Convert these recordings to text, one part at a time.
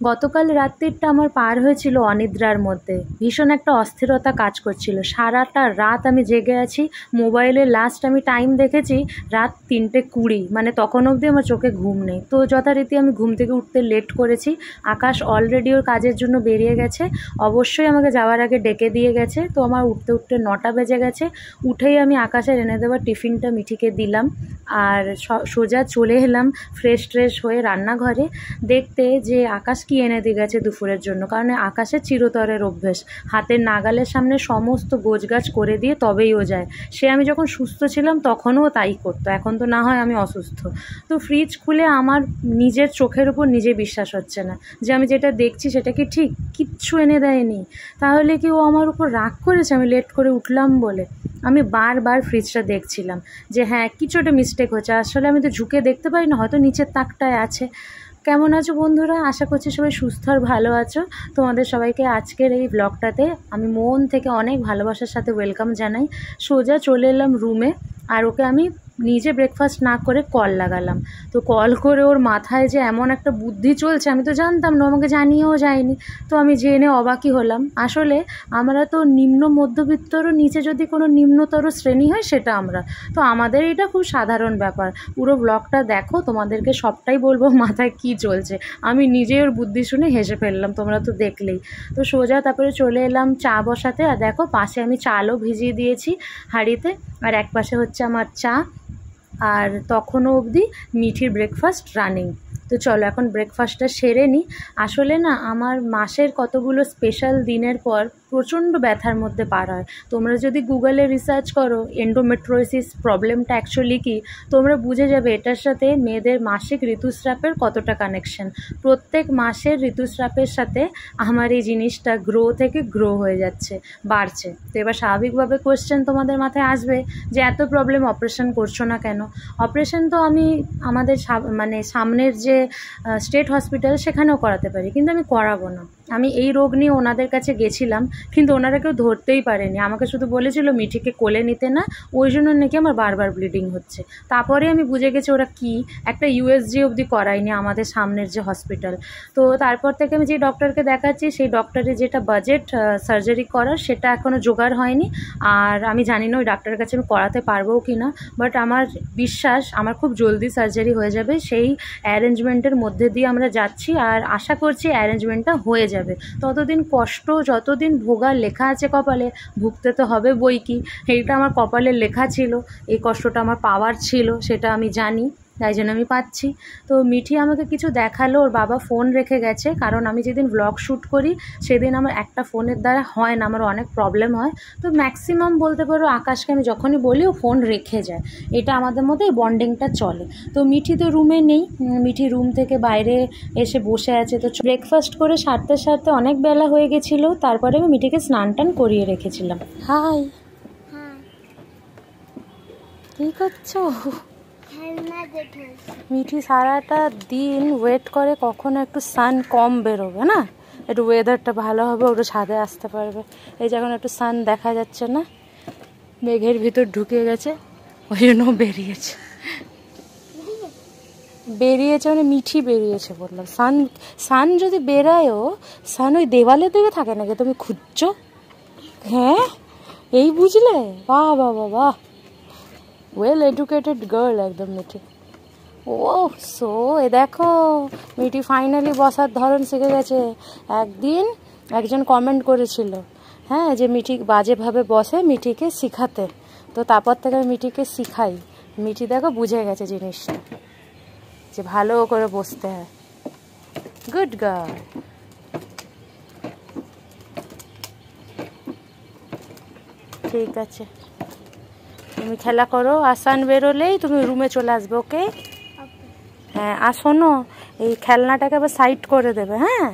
গতকাল রাত্রিটা আমার পার হয়েছিল অনিদ্রার মধ্যে। ভীষণ একটা অস্থিরতা কাজ করছিল। সারাটা রাত আমি জেগে আছি। মোবাইলে লাস্ট আমি টাইম দেখেছি রাত 3:20, মানে তখন অবধি আমার চোখে ঘুম নেই। তো যথারীতি আমি ঘুম থেকে উঠতে লেট করেছি। আকাশ অলরেডি ওর কাজের জন্য বেরিয়ে গেছে, অবশ্যই আমাকে যাওয়ার আগে ডেকে দিয়ে গেছে। তো আমার উঠতে উঠতে 9টা বেজে গেছে। উঠেই আমি আকাশের এনে দেওয়া টিফিনটা মিঠিকে দিলাম, আর সোজা চলে এলাম ফ্রেশ হয়ে রান্নাঘরে দেখতে যে আকাশ কি এনে দিয়ে গেছে দুপুরের জন্য। কারণ আকাশের চিরতরের অভ্যেস হাতের নাগালের সামনে সমস্ত গোছগাছ করে দিয়ে তবেই ও যায়। সে আমি যখন সুস্থ ছিলাম তখনও তাই করতো, এখন তো না হয় আমি অসুস্থ। তো ফ্রিজ খুলে আমার নিজের চোখের উপর নিজে বিশ্বাস হচ্ছে না যে আমি যেটা দেখছি সেটা কি ঠিক। কিচ্ছু এনে দেয়নি। তাহলে কি ও আমার উপর রাগ করেছে আমি লেট করে উঠলাম বলে? আমি বারবার ফ্রিজটা দেখছিলাম যে হ্যাঁ কিছু একটা মিস্টেক হচ্ছে। আসলে আমি তো ঝুঁকে দেখতে পারি না, হয়তো নিচের তাকটায় আছে। কেমন আছো বন্ধুরা? আশা করছি সবাই সুস্থ আর ভালো আছো। তোমাদের সবাইকে আজকের এই ব্লগটাতে আমি মন থেকে অনেক ভালোবাসার সাথে ওয়েলকাম জানাই। সোজা চলে এলাম রুমে, আর ওকে আমি নিজে ব্রেকফাস্ট না করে কল লাগালাম। তো কল করে ওর মাথায় যে এমন একটা বুদ্ধি চলছে আমি তো জানতাম না, আমাকে জানিয়েও যায়নি। তো আমি জেনে অবাকই হলাম। আসলে আমরা তো নিম্ন মধ্যবিত্তরও নিচে যদি কোনো নিম্নতর শ্রেণী হয় সেটা আমরা, তো আমাদের এটা খুব সাধারণ ব্যাপার। পুরো ব্লগটা দেখো, তোমাদেরকে সবটাই বলবো মাথায় কি চলছে। আমি নিজে ওর বুদ্ধি শুনে হেসে ফেললাম, তোমরা তো দেখলেই। তো সোজা তারপরে চলে এলাম চা বসাতে। আর দেখো পাশে আমি চালও ভিজিয়ে দিয়েছি হাঁড়িতে, আর এক পাশে হচ্ছে আমার চা। আর তখনও অবধি মিঠির ব্রেকফাস্ট রানিং। তো চলো এখন ব্রেকফাস্টটা সেরে নিই। আসলে না আমার মাসের কতগুলো স্পেশাল দিনের পর প্রচণ্ড ব্যথার মধ্যে পার হয়। তোমরা যদি গুগলে রিসার্চ করো এন্ডোমেট্রোসিস প্রবলেমটা অ্যাকচুয়ালি কী, তোমরা বুঝে যাবে এটার সাথে মেয়েদের মাসিক ঋতুস্রাবের কতটা কানেকশন। প্রত্যেক মাসের ঋতুস্রাবের সাথে আমার এই জিনিসটা গ্রো থেকে গ্রো হয়ে যাচ্ছে, বাড়ছে। তো এবার স্বাভাবিকভাবে কোয়েশ্চেন তোমাদের মাথায় আসবে যে এত প্রবলেম অপারেশন করছো না কেন? অপারেশন তো আমি আমাদের মানে সামনের যে স্টেট হসপিটাল সেখানেও করাতে পারি, কিন্তু আমি করাবো না। আমি এই রোগ নিয়ে ওনাদের কাছে গেছিলাম, কিন্তু ওনারা কেউ ধরতেই পারেনি। আমাকে শুধু বলেছিল মিঠিকে কোলে নিতে না, ওই জন্য নাকি আমার বারবার ব্লিডিং হচ্ছে। তারপরে আমি বুঝে গেছি ওরা কি একটা ইউএসজি অবধি করায়নি আমাদের সামনের যে হসপিটাল। তো তারপর থেকে আমি যে ডক্টরকে দেখাচ্ছি সেই ডক্টরের যেটা বাজেট সার্জারি করার সেটা এখনও জোগাড় হয়নি। আর আমি জানি না ওই ডাক্তারের কাছে আমি করাতে পারবো কি না, বাট আমার বিশ্বাস আমার খুব জলদি সার্জারি হয়ে যাবে। সেই অ্যারেঞ্জমেন্টের মধ্যে দিয়ে আমরা যাচ্ছি, আর আশা করছি অ্যারেঞ্জমেন্টটা হয়ে যাবে। ততদিন কষ্ট যতদিন ভোগার লেখা আছে কপালে, ভুগতে তো হবে বই কি। এইটা আমার কপালে লেখা ছিল, এই কষ্টটা আমার পাওয়ার ছিল, সেটা আমি জানি, তাই জন্য আমি পাচ্ছি। তো মিঠি আমাকে কিছু দেখালো, ওর বাবা ফোন রেখে গেছে। কারণ আমি যেদিন ব্লগ শ্যুট করি সেদিন আমার একটা ফোনের দ্বারা হয় না, আমার অনেক প্রবলেম হয়। তো ম্যাক্সিমাম বলতে পারো আকাশকে আমি যখনই বলি ও ফোন রেখে যায়। এটা আমাদের মধ্যে এই বন্ডিংটা চলে। তো মিঠি তো রুমে নেই, মিঠি রুম থেকে বাইরে এসে বসে আছে। তো ব্রেকফাস্ট করে সারতে অনেক বেলা হয়ে গেছিলো। তারপরে আমি মিঠিকে স্নান টান করিয়ে রেখেছিলাম। হাই, কী করছো? মিঠি সারাটা দিন ওয়েট করে কখনো একটু সান কম বেরোবে না, একটু ওয়েদারটা ভালো হবে, ওটা ছাদে আসতে পারবে। এই যে এখন একটু সান দেখা যাচ্ছে না, মেঘের ভিতর ঢুকে গেছে, ওই জন্য বেরিয়েছে মানে মিঠি বেরিয়েছে বললাম। সান যদি বেরায়ও, সান ওই দেওয়ালের দিকে থাকে নাকি তুমি খুঁজছো? হ্যাঁ এই বুঝলে, বাহ বাহ বাহ বাহ, ওয়েল এডুকেটেড গার্ল একদম মিঠি। ও সো এ দেখো মিঠি ফাইনালি বসার ধরন শিখে গেছে। একদিন একজন কমেন্ট করেছিল হ্যাঁ যে মিঠি বাজেভাবে বসে, মিঠিকে শিখাতে। তো তারপর থেকে মিঠিকে শিখাই। মিঠি দেখো বুঝে গেছে জিনিসটা যে ভালো করে বসতে হয়। Good girl. ঠিক আছে তুমি খেলা করো, আসান বেরোলেই তুমি রুমে চলে আসবে। ওকে হ্যাঁ, আর শোনো এই খেলনাটাকে আবার সাইড করে দেবে। হ্যাঁ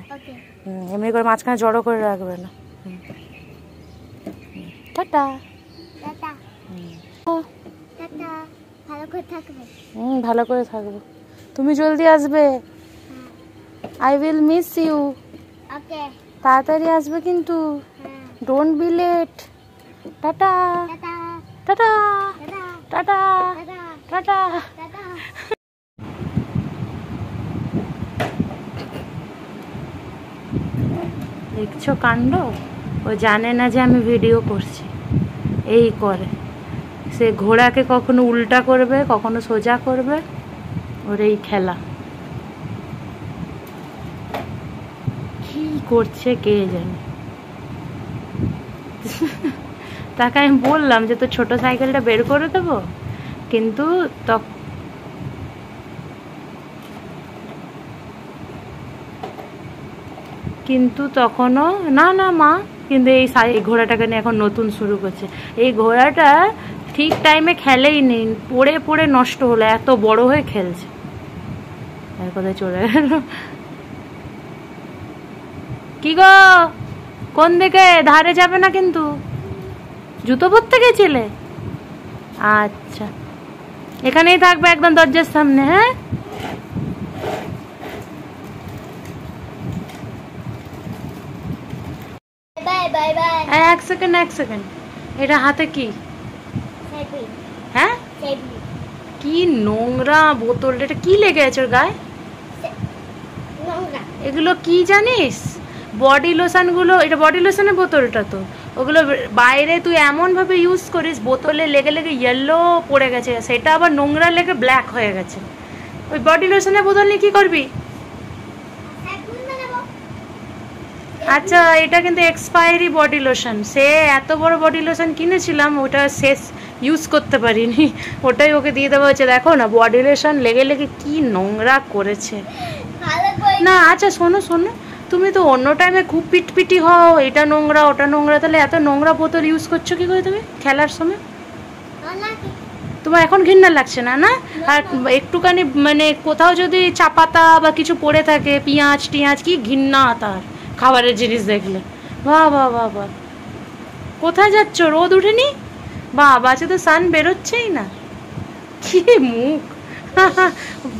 এমনি করে মাঝখানে জড়ো করে রাখবে না। টাটা। ভালো করে থাকবে। তুমি জলদি আসবে। I will miss you. তাড়াতাড়ি আসবে কিন্তু, don't be late. Tata tata tata tata. দেখছো কাণ্ড, ও জানে না যে আমি ভিডিও করছি, এই করে সে ঘোড়াকে কখনো উল্টা করবে কখনো সোজা করবে, ওর এই খেলা। কি করছে কে জানে। তাকে আমি বললাম যে তো ছোট সাইকেলটা বের করে দেবো, কিন্তু তখনও না না মা, কিন্তু এই ঘোড়াটাকে নিয়ে এখন নতুন শুরু করছে। এই ঘোড়াটা ঠিক টাইমে খেলেই নেই, পড়ে পড়ে নষ্ট হলো, এত বড় হয়ে খেলছে। কোথায় চলে গেল? কি গো, কোন দিকে? ধারে যাবে না কিন্তু, জুতো পরতে গেছিলে? আচ্ছা, এখানেই থাকবে একদম দরজার সামনে। হ্যাঁ, এক সেকেন্ড, এটা হাতে কি? হ্যাঁ, কি নোংরা বোতলটা, এটা কি লেগে আছে ওর গায়ে? এগুলো কি জানিস? বডি লোশন গুলো, এটা বডি লোশনের বোতলটা তো, ওগুলো বাইরে তুই এমন ভাবে ইউজ করিস, বোতলে লেগে লেগে ইয়েলো পড়ে গেছে, সেটা আবার নোংরা লেগে ব্ল্যাক হয়ে গেছে। ওই বডি লোশনের বোতল নিয়ে কি করবি? আচ্ছা, এটা কিন্তু এক্সপায়ারি বডি লোশন, সে এত বড় বডি লোশন কিনেছিলাম, ওটা শেষ ইউজ করতে পারিনি, ওটাই ওকে দিয়ে দেওয়া হয়েছে। দেখো না বডি লোশন লেগে লেগে কি নোংরা করেছে না। আচ্ছা শোনো, তুমি তো অন্য টাইমে খুব পিটপিটি হও, এটা নোংরা ওটা নোংরা, তাহলে এত নোংরা বোতল ইউজ করছো কি করে তুমি খেলার সময়? তোমার এখন ঘৃণা লাগছে না? না, আর একটুখানি মানে কোথাও যদি চা পাতা বা কিছু পড়ে থাকে, পেঁয়াজ টিয়াজ, কি ঘৃণা তার খাবারের জিনিস দেখলে। বাহ বাহ বাহ বাহ, কোথায় যাচ্ছ? রোদ উঠেনি? বাবা, আছে তো সান বেরোচ্ছেই না, কি মুখ।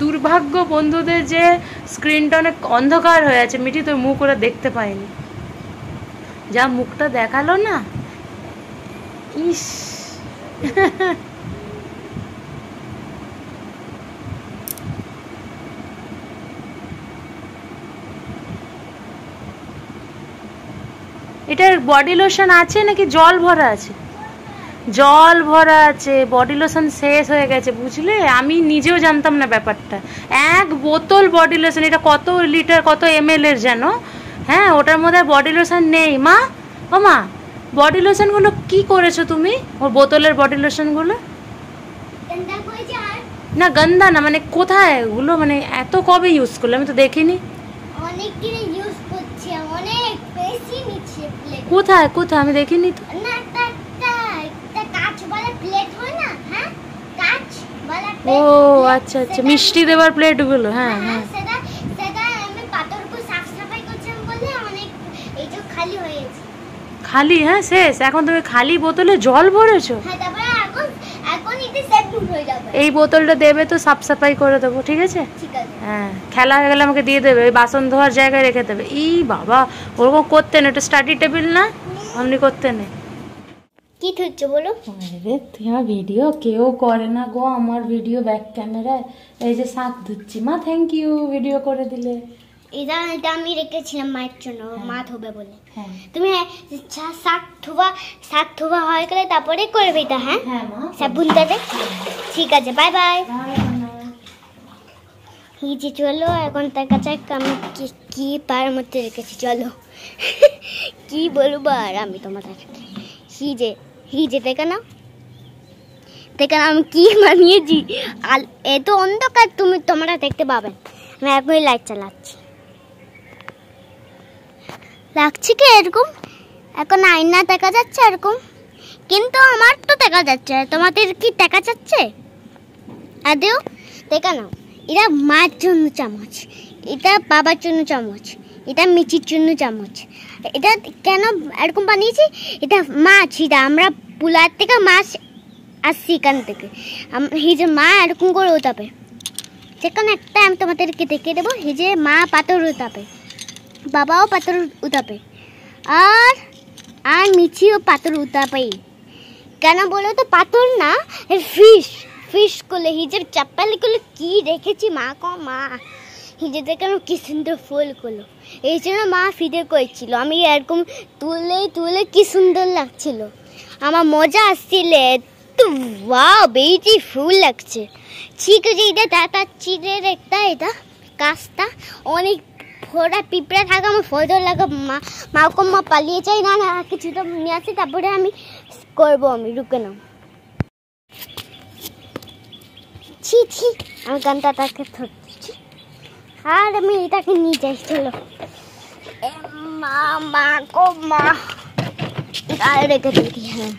দুর্ভাগ্য বন্ধুদের যে স্ক্রিনটা অনেক অন্ধকার হয়ে আছে, মিঠি তোর মুখ ওরা দেখতে পায়নি, যা মুখটা দেখালো না, ইস। এটার বডি লোশন আছে নাকি জল ভরা আছে? জল ভরা আছে, বডি লোশন শেষ হয়ে গেছে, বুঝলে? আমি নিজেও জানতাম না ব্যাপারটা। এক বোতল বডি লোশন, এটা কত লিটার কত ml এর যেন, হ্যাঁ, ওটার মধ্যে বডি লোশন নেই। মা, ও মা, বডি লোশনগুলো কি করেছো তুমি? ওর বোতলের বডি লোশনগুলো না গন্ধা না, মানে কোথায় ওগুলো, মানে এত কবে ইউজ করলে? আমি তো দেখিনি। অনেক দিন ইউজ করছি, অনেক বেশি নিচ্ছে প্লেট। কোথায় আমি দেখিনি তো। না, একটা কাঁচওয়ালা প্লেট হয় না, হ্যাঁ, কাঁচওয়ালা ও আচ্ছা, মিষ্টি দেবার প্লেটগুলো, হ্যাঁ হ্যাঁ, সেটা আমি পাথরকে সাফ সাফাই করছিলাম বলে অনেক এই যে খালি হয়ে গেছে। খালি? হ্যাঁ, শেষ। এখন তুমি খালি বোতলে জল ভরেছো? হ্যাঁ, তারপরে এখন এটা সেট হয়ে যাবে। এই বোতলটা দেবে তো সাফ সাফাই করে দেবো, ঠিক আছে? ঠিক আছে। হ্যাঁ, খেলা হয়ে গেলে আমাকে দিয়ে দেবে, ওই বাসন ধোয়ার জায়গায় রেখে দেবে। ই বাবা, ওরকম করতে না, এটা স্টাডি টেবিল না, অমনি করতে নেই। কি ধরছো বলো? আরে তোমার ভিডিও কেউ করে না গো, আমার ভিডিও ব্যাক ক্যামেরায়। এই যে শাক ধুচ্ছি, মা থ্যাংক ইউ ভিডিও করে দিলে। এটা আমি রেখেছিলাম মায়ের জন্য, মা ধোবে বলে। হ্যাঁ, তুমি শাক ধোয়া হয়ে গেলে তারপরে করবে এটা। হ্যাঁ হ্যাঁ মা, সাবুনটাতে। ঠিক আছে, বাই বাই। এই যে চলো, এখন তার কাছে আমি কি পায়ের মধ্যে রেখেছি, চলো। কি বলবো আর আমি তোমাদের, হিজে দেখে না আমি কি বানিয়েছি। আর এত অন্ধকার তোমরা দেখতে পাবেন। আমি এখনই লাইট চালাচ্ছি, লাগছে কি এরকম, এখন আয়না দেখা যাচ্ছে এরকম, কিন্তু আমার তো দেখা যাচ্ছে, তোমাদের কি দেখা যাচ্ছে? আদেও দেখা নাও। এটা মার জন্য চামচ, এটা বাবার জন্য চামচ, এটা মিচির জন্য চামচ। এটা কেন এরকম বানিয়েছি? এটা মাছ, এটা আমরা পুলার থেকে মাছ আসছি এখান থেকে, এই যে মা এরকম করে উঠাবে। সেখানে একটা আমি তোমাদেরকে দেখে দেবো, এই যে মা পাথর উঠাবে, বাবাও পাথর উঠাবে, আর মিচিও পাথর উঠাবে। কেন বলো তো? পাথর না, ফিশ করলে হিজের চাপ্পালি করলে কি রেখেছি মা, মা হিজে দেখে কি সুন্দর ফুল করলো। এই জন্য মা ভিডিও করেছিল। আমি এরকম তুলে তুলে কি সুন্দর লাগছিল, আমার মজা আসছিল। তো ওয়াও, বিউটিফুল লাগছে। ঠিক আছে, এটা দাদা চিড়ের একটা এটা কাজটা অনেক ফোড়া পিঁপড়া থাকে, আমার ফটো লাগা। মা পালিয়ে যাই না না কিছুটা নিয়ে আসি, তারপরে আমি করবো। আমি রুকে নাও, ছি ছি, আমি গানটাকে ধরছি আর আমি এটাকে নিয়ে যাই। চলো মা মা গো মা, গায়ে রেখে দিই। হ্যাঁ,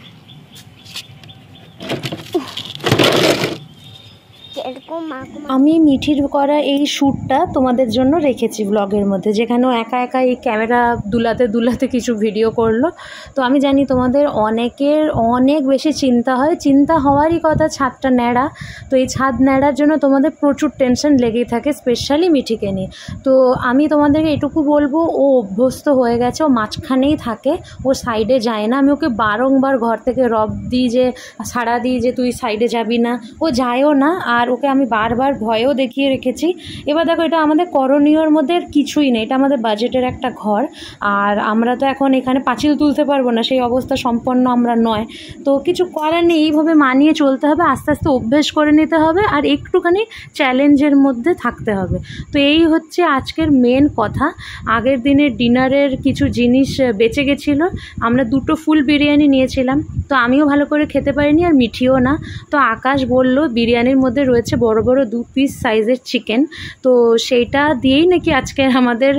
আমি মিঠির করা এই শ্যুটটা তোমাদের জন্য রেখেছি ব্লগের মধ্যে, যেখানেও একা একা এই ক্যামেরা দুলাতে দুলাতে কিছু ভিডিও করলো। তো আমি জানি তোমাদের অনেকের অনেক বেশি চিন্তা হয়, চিন্তা হওয়ারই কথা, ছাদটা ন্যাড়া। তো এই ছাদ ন্যাড়ার জন্য তোমাদের প্রচুর টেনশন লেগেই থাকে, স্পেশালি মিঠিকে নিয়ে। তো আমি তোমাদেরকে এটুকু বলবো, ও অভ্যস্ত হয়ে গেছে, ও মাঝখানেই থাকে, ও সাইডে যায় না। আমি ওকে বারংবার ঘর থেকে রব দিই, যে সাড়া দিই যে তুই সাইডে যাবি না, ও যায়ও না। আর ওকে আমি বারবার ভয়ও দেখিয়ে রেখেছি। এবার দেখো, এটা আমাদের করণীয়র মধ্যে কিছুই নেই, এটা আমাদের বাজেটের একটা ঘর। আর আমরা তো এখন এখানে পাঁচিল তুলতে পারবো না, সেই অবস্থা সম্পন্ন আমরা নয়। তো কিছু করার নেই, এইভাবে মানিয়ে চলতে হবে, আস্তে আস্তে অভ্যেস করে নিতে হবে, আর একটুখানি চ্যালেঞ্জের মধ্যে থাকতে হবে। তো এই হচ্ছে আজকের মেন কথা। আগের দিনের ডিনারের কিছু জিনিস বেঁচে গেছিলো, আমরা 2টো ফুল বিরিয়ানি নিয়েছিলাম। তো আমিও ভালো করে খেতে পারিনি, আর মিঠিও না। তো আকাশ বলল বিরিয়ানির মধ্যে রয়েছে বড় বড় 2 পিস সাইজের চিকেন, তো সেইটা দিয়েই নাকি আজকে আমাদের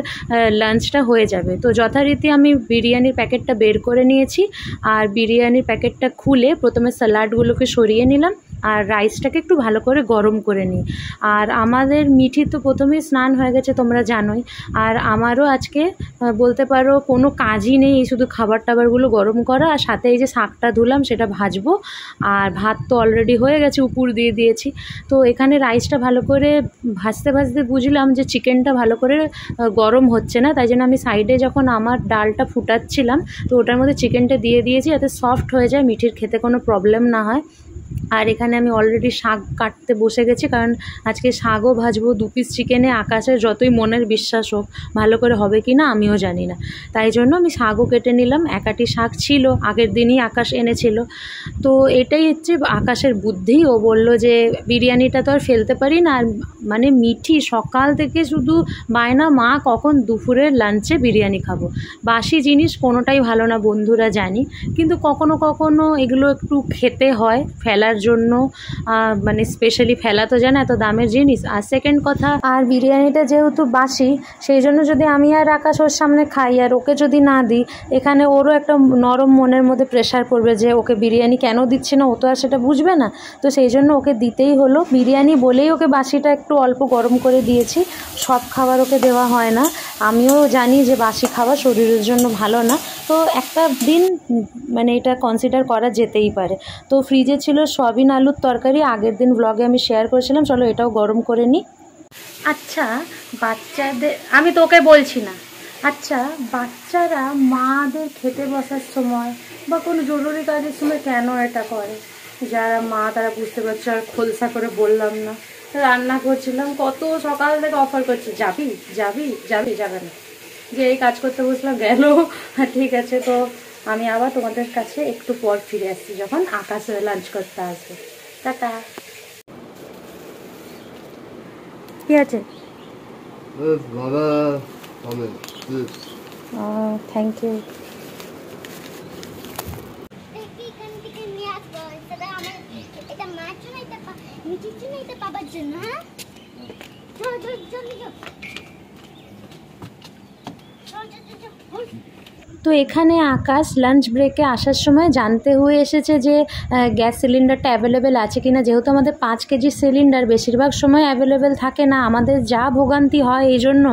লাঞ্চটা হয়ে যাবে। তো যথারীতি আমি বিরিয়ানির প্যাকেটটা বের করে নিয়েছি, আর বিরিয়ানির প্যাকেটটা খুলে প্রথমে স্যালাডগুলোকে সরিয়ে নিলাম, আর রাইসটাকে একটু ভালো করে গরম করে নিই। আর আমাদের মিঠি তো প্রথমেই স্নান হয়ে গেছে, তোমরা জানোই। আর আমারও আজকে বলতে পারো কোনো কাজই নেই, এই শুধু খাবার টাবারগুলো গরম করা, আর সাথে এই যে শাকটা ধুলাম সেটা ভাজবো। আর ভাত তো অলরেডি হয়ে গেছে, উপর দিয়ে দিয়েছি। তো এখানে রাইসটা ভালো করে ভাজতে ভাজতে বুঝলাম যে চিকেনটা ভালো করে গরম হচ্ছে না, তাই জন্য আমি সাইডে যখন আমার ডালটা ফুটাচ্ছিলাম, তো ওটার মধ্যে চিকেনটা দিয়ে দিয়েছি, যাতে সফট হয়ে যায়, মিঠির খেতে কোনো প্রবলেম না হয়। আর এখানে আমি অলরেডি শাক কাটতে বসে গেছি, কারণ আজকে শাকও ভাজবো। 2 পিস চিকেনে আকাশের যতই মনের বিশ্বাস হোক, ভালো করে হবে কি না আমিও জানি না, তাই জন্য আমি শাকও কেটে নিলাম। একাটি শাক ছিল, আগের দিনই আকাশ এনেছিল। তো এটাই হচ্ছে আকাশের বুদ্ধি। ও বলল যে বিরিয়ানিটা তো আর ফেলতে পারি না। আর মানে মিঠি সকাল থেকে শুধু বায়না, মা কখন দুপুরের লাঞ্চে বিরিয়ানি খাবো। বাসি জিনিস কোনোটাই ভালো না, বন্ধুরা জানি, কিন্তু কখনো কখনো এগুলো একটু খেতে হয় ফেলার জন্য। মানে স্পেশালি ফেলা তো জানে, এত দামের জিনিস। আর সেকেন্ড কথা, আর বিরিয়ানিটা যেহেতু বাসি, সেই জন্য যদি আমি আর আকাশ ওর সামনে খাই আর ওকে যদি না দিই, এখানে ওরও একটা নরম মনের মধ্যে প্রেশার পড়বে যে ওকে বিরিয়ানি কেন দিচ্ছে না, ও তো আর সেটা বুঝবে না। তো সেই জন্য ওকে দিতেই হলো। বিরিয়ানি বলেই ওকে বাসিটা একটু অল্প গরম করে দিয়েছি, সব খাবার ওকে দেওয়া হয় না। আমিও জানি যে বাসি খাবার শরীরের জন্য ভালো না, তো একটা দিন মানে এটা কনসিডার করা যেতেই পারে। তো ফ্রিজে ছিল সয়াবিন আলুর তরকারি, আগের দিন ব্লগে আমি শেয়ার করেছিলাম, চলো এটাও গরম করে নিই। আচ্ছা, বাচ্চাদের আমি তোকে বলছি না, আচ্ছা বাচ্চারা মাদের খেতে বসার সময় বা কোনো জরুরি কাজের সময় কেন এটা করে? যারা মা তারা বুঝতে পারছে। আর খোলসা করে বললাম না, রান্না করছিলাম, কত সকাল থেকে অফার করছে, যাবি যাবি যাবি, যাবে না, যে এই কাজ করতে বসলাম গেল। ঠিক আছে, তো আমি আবার তোমাদের কাছে একটু পর ফিরে আসছি, যখন আকাশ লাঞ্চ করতে আসবে। টাটা। কি আছে? Thank you. পাবার জন্য, হ্যাঁ চল চল চল চল। তো এখানে আকাশ লাঞ্চ ব্রেকে আসার সময় জানতে হয়ে এসেছে যে গ্যাস সিলিন্ডারটা অ্যাভেলেবেল আছে কিনা। যেহেতু আমাদের 5 কেজি সিলিন্ডার বেশিরভাগ সময় অ্যাভেলেবেল থাকে না, আমাদের যা ভোগান্তি হয় এই জন্য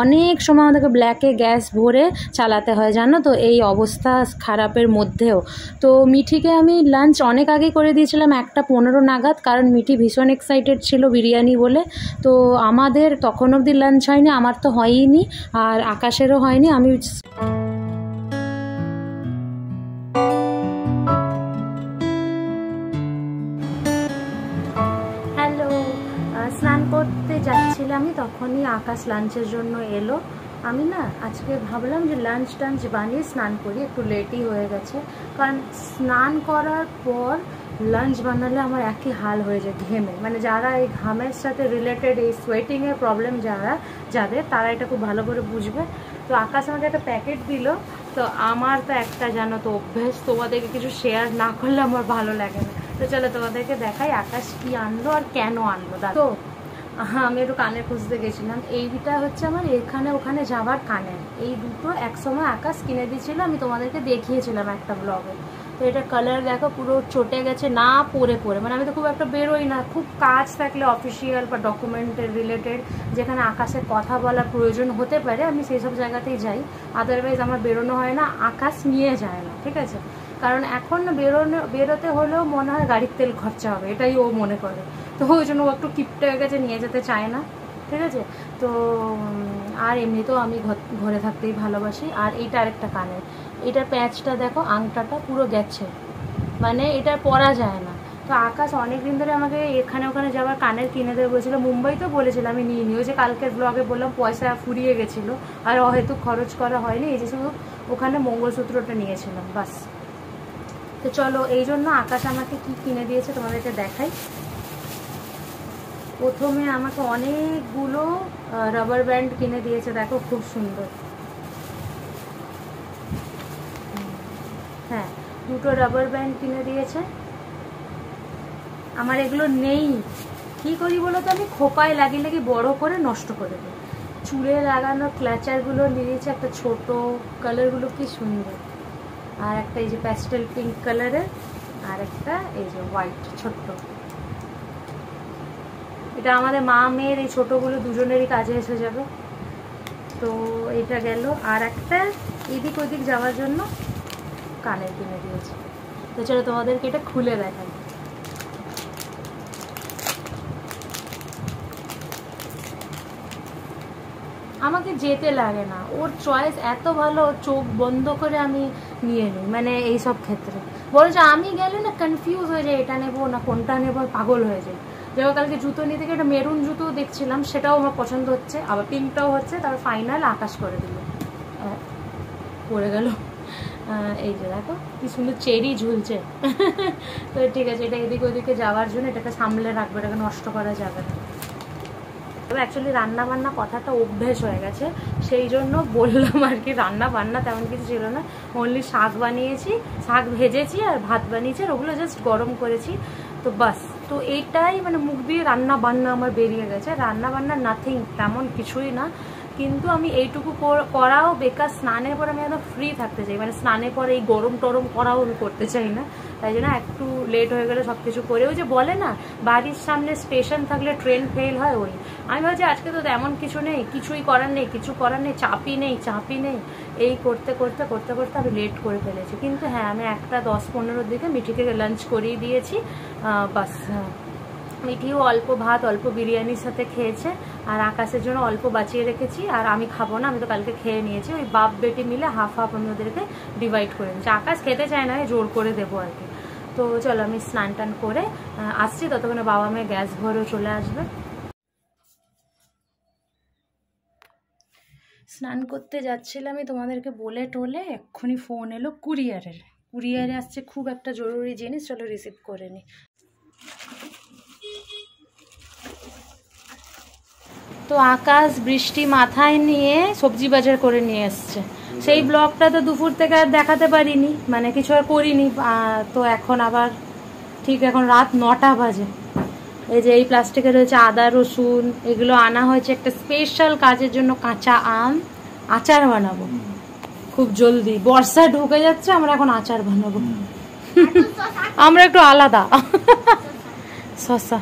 অনেক সময় আমাদেরকে ব্ল্যাকে গ্যাস ভরে চালাতে হয়, জানো তো, এই অবস্থা খারাপের মধ্যেও। তো মিঠিকে আমি লাঞ্চ অনেক আগে করে দিয়েছিলাম, 1:15 নাগাদ, কারণ মিঠি ভীষণ এক্সাইটেড ছিল বিরিয়ানি বলে। তো আমাদের তখন অবধি লাঞ্চ হয়নি, আমার তো হয়ইনি, আর আকাশেরও হয়নি। আমি স্নান করতে যাচ্ছিলামই, তখনই আকাশ লাঞ্চের জন্য এলো। আমি না আজকে ভাবলাম যে লাঞ্চ টাঞ্চ বানিয়ে স্নান করি, একটু লেটই হয়ে গেছে, কারণ স্নান করার পর লাঞ্চ বানালে আমার একই হাল হয়ে যায় ঘেমে, মানে যারা এই ঘামের সাথে রিলেটেড এই সোয়েটিংয়ের প্রবলেম যাদের তারা এটা খুব ভালো করে বুঝবে। তো আকাশ আমাকে একটা প্যাকেট দিল, তো আমার তো একটা জানো তো অভ্যেস, তোমাদেরকে কিছু শেয়ার না করলে আমার ভালো লাগে না। তো চলো তোমাদেরকে দেখাই আকাশ কি আনলো আর কেন আনলো। তো আমি একটু কানে খুঁজতে গেছিলাম, এইটা হচ্ছে আমার এখানে ওখানে যাওয়ার কানের, এই দুটো একসময় আকাশ কিনে দিয়েছিল, আমি তোমাদেরকে দেখিয়েছিলাম একটা ব্লগে। তো এটা কালার দেখো পুরো চটে গেছে, না পরে মানে আমি তো খুব একটা বেরোই না, খুব কাজ থাকলে অফিসিয়াল বা ডকুমেন্টের রিলেটেড যেখানে আকাশের কথা বলার প্রয়োজন হতে পারে আমি সেই সব জায়গাতেই যাই, আদারওয়াইজ আমার বেরোনো হয় না, আকাশ নিয়ে যায় না, ঠিক আছে। কারণ এখন বেরোতে হলেও মনে হয় গাড়ির তেল খরচা হবে, এটাই ও মনে করে, তো ওই জন্য ও একটু কিপটে হয়ে গেছে, নিয়ে যেতে চায় না, ঠিক আছে। তো আর এমনিতেও আমি ঘরে থাকতেই ভালোবাসি। আর এইটা আরেকটা কানের, এটার প্যাচটা দেখো, আংটাটা পুরো গেছে, মানে এটা পরা যায় না। তো আকাশ অনেক দিন ধরে আমাকে এখানে ওখানে যাওয়ার কানের কিনে দেবে বলেছিল, মুম্বাইতেও বলেছিল, আমি নিয়ে নিই, ওই যে কালকের ব্লগে বললাম পয়সা ফুরিয়ে গেছিলো আর হয়তো খরচ করা হয়নি, এই যে শুধু ওখানে মঙ্গলসূত্রটা নিয়েছিলাম বাস। তো চলো, এই জন্য আকাশ আমাকে কি কিনে দিয়েছে তোমাদেরকে দেখাই। প্রথমে আমাকে অনেকগুলো রাবার ব্যান্ড কিনে দিয়েছে, দেখো খুব সুন্দর, হ্যাঁ দুটো রাবার ব্যান্ড কিনে দিয়েছে। আমার এগুলো নেই, কি করি বলো তো, আমি খোপায় লাগিয়ে বড় করে নষ্ট করে দিই। চুলে লাগানো ক্লাচারগুলো নিয়েছে একটা ছোট, কালারগুলো কি সুন্দর, আর একটা এই যে প্যাস্টেল পিঙ্ক কালারের, আর একটা এই যে হোয়াইট ছোট্ট, এটা আমাদের মা মেয়ের এই ছোটগুলো দুজনেরই কাজে এসে যাবে। তো এটা গেল, আর একটা এদিক ওইদিক যাওয়ার জন্য কানের কিনে দিয়েছে। তো চলো তোমাদেরকে এটা খুলে দেখাই। আমাকে যেতে লাগে না, ওর চয়েস এত ভালো, চোখ বন্ধ করে আমি নিয়ে নিই, মানে এই সব ক্ষেত্রে বলছে, আমি গেলে না কনফিউজ হয়ে যায়, এটা নেবো না কোনটা নেবো, পাগল হয়ে যায়। যেমন কালকে জুতো নিতে গিয়ে একটা মেরুন জুতো দেখছিলাম, সেটাও আমার পছন্দ হচ্ছে, আবার পিঙ্কটাও হচ্ছে, তারপর ফাইনাল আকাশ করে দিল, পড়ে গেল। এই যে দেখো কি সুন্দর চেরি ঝুলছে। তো ঠিক আছে, এটা এদিকে ওদিকে যাওয়ার জন্য এটাকে সামলে রাখবে, এটাকে নষ্ট করা যাবে না। তবে অ্যাকচুয়ালি রান্না বান্না কথাটা অভ্যেস হয়ে গেছে, সেই জন্য বললাম আর কি, রান্না বান্না তেমন কিছু ছিল না, অনলি শাক বানিয়েছি, শাক ভেজেছি আর ভাত বানিয়েছি, আর ওগুলো জাস্ট গরম করেছি, তো বাস। তো এইটাই মানে মুখ দিয়ে রান্না বান্না আমার বেরিয়ে গেছে, রান্না বান্না নাথিং, তেমন কিছুই না। কিন্তু আমি এইটুকু করাও বেকার, স্নানের পর আমি একদম ফ্রি থাকতে চাই, মানে স্নানের পরে এই গরম টরম করাও আমি করতে চাই না, তাই জন্য একটু লেট হয়ে গেলে সব কিছু করে, ওই যে বলে না বাড়ির সামনে স্টেশন থাকলে ট্রেন ফেল হয়, ওই আমি ভাবছি আজকে তো তেমন কিছু নেই, কিছুই করার নেই, কিছু করার নেই, চাপই নেই, এই করতে করতে আমি লেট করে ফেলেছি। কিন্তু হ্যাঁ, আমি 1:10-15 দিকে মিঠিকে লাঞ্চ করিয়ে দিয়েছি, বাস। মিঠিও অল্প ভাত অল্প বিরিয়ানির সাথে খেয়েছে, আর আকাশের জন্য অল্প বাঁচিয়ে রেখেছি, আর আমি খাবো না, আমি তো কালকে খেয়ে নিয়েছি, ওই বাপ বেটি মিলে হাফ হাফ আমি ওদেরকে ডিভাইড করে নিয়েছি। আকাশ খেতে চায় না, জোর করে দেবো আর কি। তো চলো আমি স্নান টান করে আসছি, ততক্ষণে বাবা মেয়ে গ্যাস ভরেও চলে আসবে। স্নান করতে যাচ্ছিলাম, আমি তোমাদেরকে বলে টোলে এক্ষুনি ফোন এলো কুরিয়ারে আসছে খুব একটা জরুরি জিনিস, চলো রিসিভ করে নি। তো আকাশ বৃষ্টি মাথায় নিয়ে সবজি বাজার করে নিয়ে এসছে, সেই ব্লগটা তো দুপুর থেকে আর দেখাতে পারিনি, মানে কিছু আর করিনি। তো এখন আবার ঠিক এখন রাত 9টা বাজে, এই যে এই প্লাস্টিকে রয়েছে আদা রসুন, এগুলো আনা হয়েছে একটা স্পেশাল কাজের জন্য, কাঁচা আম আচার বানাবো খুব জলদি, বর্ষা ঢুকে যাচ্ছে, আমরা এখন আচার বানাবো। আমরা একটু আলাদা। শসা,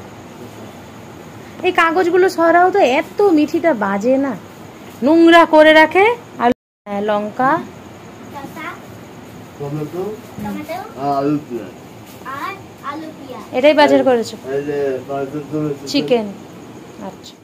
এই কাগজগুলো সরাও তো, এত মিঠিটা বাজে না, নোংরা করে রাখে। আর লঙ্কা, এটাই বাজার করেছো? চিকেন, আচ্ছা।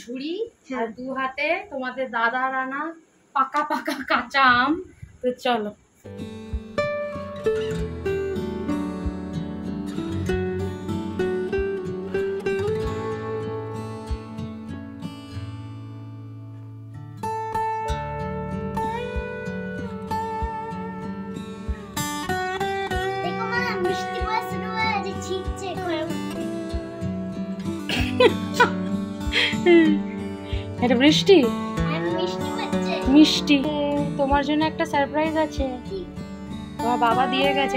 ঝুড়ি আর 2 হাতে তোমাদের দাদার আনা পাকা পাকা কাঁচা আম। তো চলো দেখো মা বৃষ্টি পড়া শুরু হয়ে যে ছিটছে ঘরের মধ্যে। এটা বৃষ্টি আর মিষ্টি হচ্ছে। মিষ্টি তোমার জন্য একটা সারপ্রাইজ আছে, তোমার বাবা দিয়ে গেছে।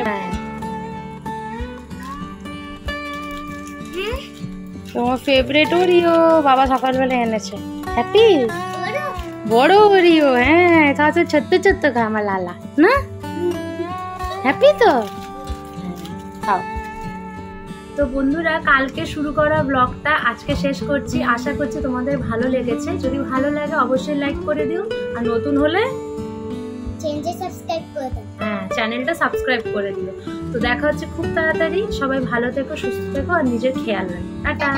তোমার ফেভারিট ওরিও বাবা সকালবেলা এনেছে। হ্যাপি বড় ওরিও, হ্যাঁ খাওয়া ছোট্ট ছোট্ট খায় আমার লালা না। হ্যাপি তো খাও। তো বন্ধুরা কালকে শুরু করা ব্লগটা আজকে শেষ করছি, আশা করছি তোমাদের ভালো লেগেছে। যদি ভালো লাগে অবশ্যই লাইক করে দিও, আর নতুন হলে চ্যানেলটা সাবস্ক্রাইব করে দাও। হ্যাঁ চ্যানেলটা সাবস্ক্রাইব করে দিও। তো দেখা হচ্ছে খুব তাড়াতাড়ি। সবাই ভালো থেকো, সুস্থ থেকো আর নিজের খেয়াল রাখো। টাটা।